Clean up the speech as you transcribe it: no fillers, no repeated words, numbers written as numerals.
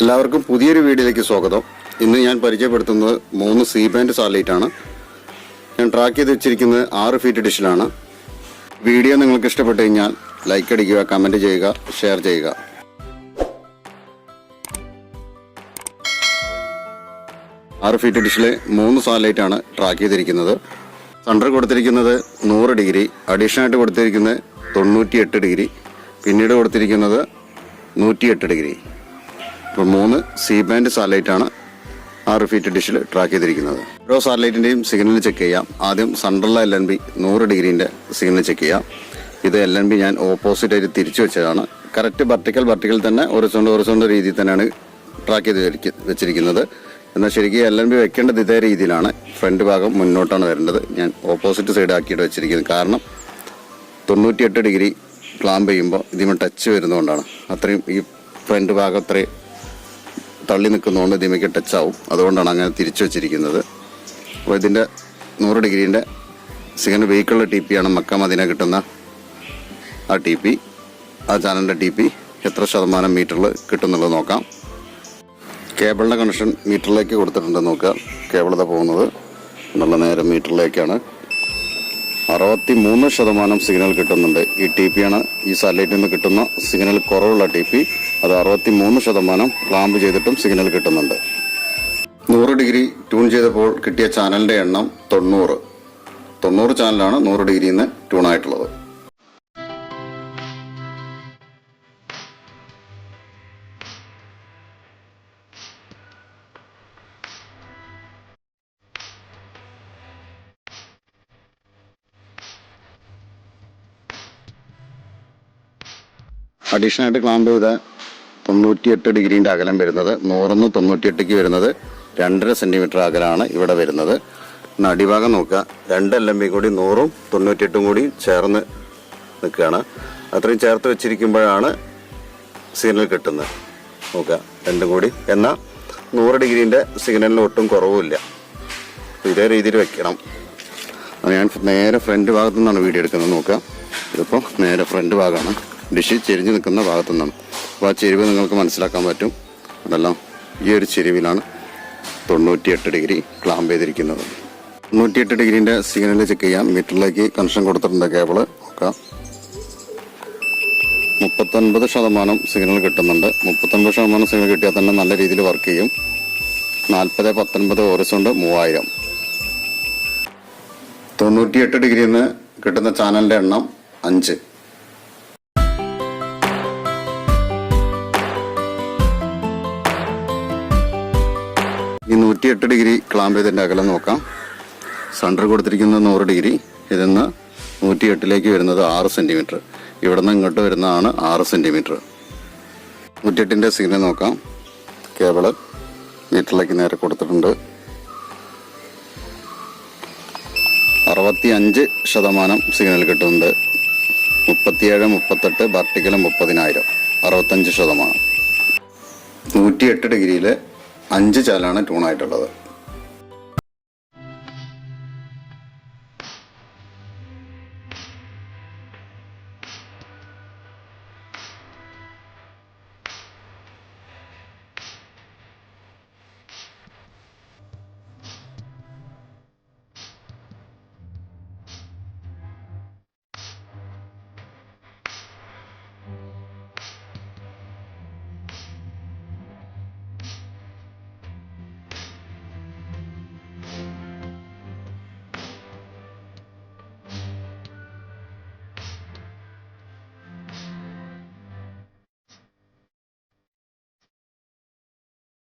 എല്ലാവർക്കും പുതിയൊരു വീഡിയോയിലേക്ക് സ്വാഗതം. ഇന്ന് ഞാൻ പരിചയപ്പെടുത്തുന്നത് 3 സി ബാൻഡ് സാറ്റലൈറ്റ് ആണ്. ഞാൻ ട്രാക്ക് ചെയ്ത് വെച്ചിരിക്കുന്നത് 6 ഫീറ്റ് ഡിഷിലാണ്. വീഡിയോ നിങ്ങൾക്ക് ഇഷ്ടപ്പെട്ടു കഴിഞ്ഞാൽ ലൈക്ക് അടിക്കുക, കമൻറ്റ് ചെയ്യുക, ഷെയർ ചെയ്യുക. ആറ് ഫീറ്റ് ഡിഷിലെ 3 സാറ്റലൈറ്റ് ആണ് ട്രാക്ക് ചെയ്തിരിക്കുന്നത്. സെൻറ്റർ കൊടുത്തിരിക്കുന്നത് 100 ഡിഗ്രി, അഡീഷണൽ ആയിട്ട് കൊടുത്തിരിക്കുന്നത് 98 ഡിഗ്രി, പിന്നീട് കൊടുത്തിരിക്കുന്നത് 108 ഡിഗ്രി. ഇപ്പോൾ 3 സി ബാൻഡ് സാറ്റലൈറ്റ് ആണ് 6 ഫീറ്റ് ഡിഷിൽ ട്രാക്ക് ചെയ്തിരിക്കുന്നത്. ഓരോ സാറ്റലൈറ്റിൻ്റെയും സിഗ്നൽ ചെക്ക് ചെയ്യാം. ആദ്യം സെൻട്രലിലെ LNB 100 ഡിഗ്രീൻ്റെ സിഗ്നൽ ചെക്ക് ചെയ്യാം. ഇത് LNB ഞാൻ ഓപ്പോസിറ്റ് ആയിട്ട് തിരിച്ചു വെച്ചതാണ്. കറക്റ്റ് വെർട്ടിക്കൽ തന്നെ ഒറിസോണ്ട് രീതിയിൽ തന്നെയാണ് ട്രാക്ക് ചെയ്ത് വെച്ചിരിക്കുന്നത്. എന്നാൽ ശരിക്കും LNB വെക്കേണ്ടത് ഇതേ രീതിയിലാണ്. ഫ്രണ്ട് ഭാഗം മുന്നോട്ടാണ് വരേണ്ടത്. ഞാൻ ഓപ്പോസിറ്റ് സൈഡ് ആക്കിയിട്ട് വെച്ചിരിക്കുന്നത്. കാരണം 98 ഡിഗ്രി ക്ലാമ്പ് ചെയ്യുമ്പോൾ ഇതിന് ടച്ച് വരുന്നതുകൊണ്ടാണ്. അത്രയും ഈ ഫ്രണ്ട് ഭാഗം അത്രയും തള്ളി നിൽക്കുന്നതുകൊണ്ട് ഇതിമയ്ക്ക് ടച്ച് ആവും. അതുകൊണ്ടാണ് അങ്ങനെ തിരിച്ചു വെച്ചിരിക്കുന്നത്. അപ്പോൾ ഇതിൻ്റെ 100 ഡിഗ്രീൻ്റെ സിഗ്നൽ വെഹിക്കിളിലെ TP ആണ് മക്ക മദീന കിട്ടുന്ന ആ TP. ആ ചാനലിൻ്റെ TP എത്ര ശതമാനം മീറ്ററിൽ കിട്ടുന്നുള്ളത് നോക്കാം. കേബിളിൻ്റെ കണക്ഷൻ മീറ്ററിലേക്ക് കൊടുത്തിട്ടുണ്ട്. നോക്കുക, കേബിൾ ഇതാ പോകുന്നത് നല്ല നേരെ മീറ്ററിലേക്കാണ്. 63% സിഗ്നൽ കിട്ടുന്നുണ്ട്. ഈ TP ആണ് ഈ സാറ്റലൈറ്റിൽ നിന്ന് കിട്ടുന്ന സിഗ്നൽ കുറവുള്ള TP. അത് 63% ക്ലാമ്പ് ചെയ്തിട്ടും സിഗ്നൽ കിട്ടുന്നുണ്ട്. 100 ഡിഗ്രി ട്യൂൺ ചെയ്തപ്പോൾ കിട്ടിയ ചാനലിൻ്റെ എണ്ണം 90 ചാനലാണ് 100 ഡിഗ്രിയിൽ നിന്ന് ട്യൂൺ ആയിട്ടുള്ളത്. അഡീഷണൽ ആയിട്ട് ക്ലാമ്പ് ചെയ്ത 98 ഡിഗ്രീൻ്റെ അകലം വരുന്നത്. 100 98ക്ക് വരുന്നത് 2.5 സെൻറ്റിമീറ്റർ അകലമാണ് ഇവിടെ വരുന്നത്. അടിഭാഗം നോക്കുക, 2 LNB കൂടി 100ഉം 98ഉം കൂടി ചേർന്ന് നിൽക്കുകയാണ്. അത്രയും ചേർത്ത് വെച്ചിരിക്കുമ്പോഴാണ് സിഗ്നൽ കിട്ടുന്നത്. നോക്കുക, രണ്ടും കൂടി. എന്നാൽ 100 ഡിഗ്രീൻ്റെ സിഗ്നലിന് ഒട്ടും കുറവുമില്ല. ഇതേ രീതിയിൽ വെക്കണം. ഞാൻ നേരെ ഫ്രണ്ട് ഭാഗത്തു നിന്നാണ് വീഡിയോ എടുക്കുന്നത്. നോക്കുക, ഇതിപ്പോൾ നേരെ ഫ്രണ്ട് ഭാഗമാണ്. ഡിഷ് ചെരിഞ്ഞ് നിൽക്കുന്ന ഭാഗത്തു നിന്നാണ്. അപ്പോൾ ആ ചെരിവ് നിങ്ങൾക്ക് മനസ്സിലാക്കാൻ പറ്റും. അതെല്ലാം ഈ ഒരു ചെരിവിലാണ് 98 ഡിഗ്രി ക്ലാമ്പ് ചെയ്തിരിക്കുന്നത്. 98 ഡിഗ്രീൻ്റെ സിഗ്നൽ ചെക്ക് ചെയ്യാം. മീറ്ററിലേക്ക് കണക്ഷൻ കൊടുത്തിട്ടുണ്ട് കേബിള്. നോക്കാം, 39% സിഗ്നൽ കിട്ടുന്നുണ്ട്. 39% സിഗ്നൽ കിട്ടിയാൽ തന്നെ നല്ല രീതിയിൽ വർക്ക് ചെയ്യും. 40-19 ഹൊറിസോണ്ട് 3000. 98 ഡിഗ്രിയിൽ നിന്ന് കിട്ടുന്ന ചാനലിൻ്റെ എണ്ണം 5. ഈ 108 ഡിഗ്രി ക്ലാമ്പ് ചെയ്തതിൻ്റെ അകലം നോക്കാം. സെൻറ്റർ കൊടുത്തിരിക്കുന്നത് 100 ഡിഗ്രി. ഇതിൽ നിന്ന് 108ലേക്ക് വരുന്നത് 6 സെൻറ്റിമീറ്റർ. ഇവിടെ നിന്ന് ഇങ്ങോട്ട് വരുന്നതാണ് 6 സെൻറ്റിമീറ്റർ. 108ൻ്റെ സിഗ്നൽ നോക്കാം. കേബിള് മീറ്ററിലേക്ക് നേരെ കൊടുത്തിട്ടുണ്ട്. 65% സിഗ്നൽ കിട്ടുന്നുണ്ട്. 37-38 വെർട്ടിക്കലും 30,000. 65%. 108 ഡിഗ്രിയിൽ 5 ചാനലാണ് ട്യൂൺ ആയിട്ടുള്ളത്.